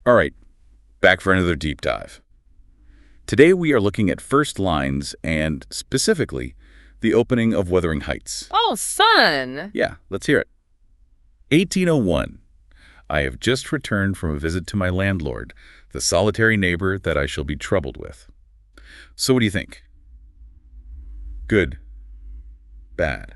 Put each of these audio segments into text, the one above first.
All right, back for another deep dive. Today we are looking at first lines and, specifically, the opening of Wuthering Heights. Oh, son! Yeah, let's hear it. 1801. I have just returned from a visit to my landlord, the solitary neighbor that I shall be troubled with. So what do you think? Good. Bad.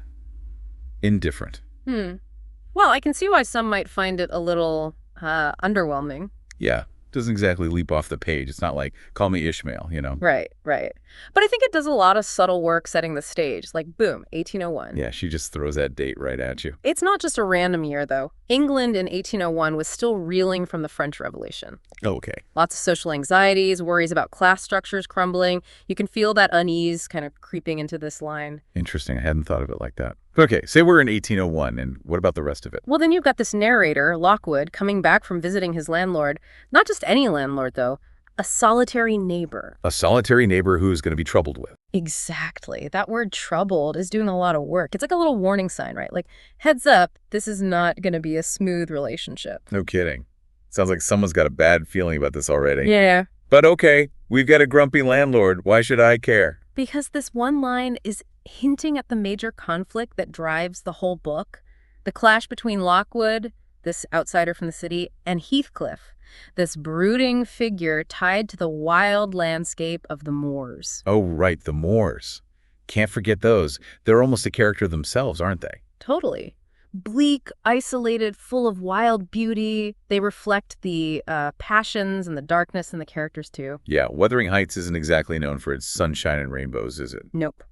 Indifferent. Well, I can see why some might find it a little underwhelming. Yeah, doesn't exactly leap off the page. It's not like, call me Ishmael, you know? Right. But I think it does a lot of subtle work setting the stage. Like, boom, 1801. Yeah, she just throws that date right at you. It's not just a random year, though. England in 1801 was still reeling from the French Revolution. Okay. Lots of social anxieties, worries about class structures crumbling. You can feel that unease kind of creeping into this line. Interesting. I hadn't thought of it like that. Okay, say we're in 1801, and what about the rest of it? Well, then you've got this narrator, Lockwood, coming back from visiting his landlord. Not just any landlord, though. A solitary neighbor. A solitary neighbor who's going to be troubled with. Exactly. That word troubled is doing a lot of work. It's like a little warning sign, right? Like, heads up, this is not going to be a smooth relationship. No kidding. Sounds like someone's got a bad feeling about this already. Yeah. But okay, we've got a grumpy landlord. Why should I care? Because this one line is hinting at the major conflict that drives the whole book. The clash between Lockwood, this outsider from the city, and Heathcliff, this brooding figure tied to the wild landscape of the moors. Oh, right, the Moors. Can't forget those. They're almost a character themselves, aren't they? Totally. Bleak, isolated, full of wild beauty. They reflect the passions and the darkness in the characters, too. Yeah, Wuthering Heights isn't exactly known for its sunshine and rainbows, is it? Nope.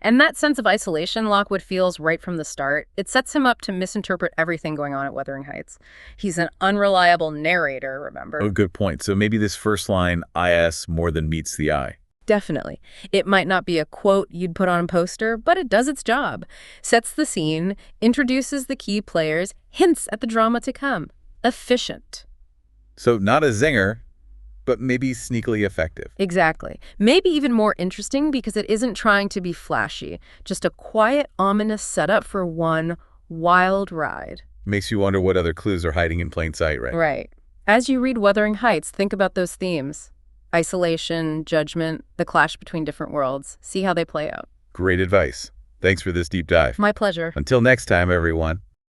And that sense of isolation Lockwood feels right from the start. It sets him up to misinterpret everything going on at Wuthering Heights. He's an unreliable narrator, remember? Oh, good point. So maybe this first line, IS, more than meets the eye. Definitely. It might not be a quote you'd put on a poster, but it does its job. Sets the scene, introduces the key players, hints at the drama to come. Efficient. So not a zinger, but maybe sneakily effective. Exactly. Maybe even more interesting because it isn't trying to be flashy. Just a quiet, ominous setup for one wild ride. Makes you wonder what other clues are hiding in plain sight, right? Right. As you read Wuthering Heights, think about those themes. Isolation, judgment, the clash between different worlds. See how they play out. Great advice. Thanks for this deep dive. My pleasure. Until next time, everyone.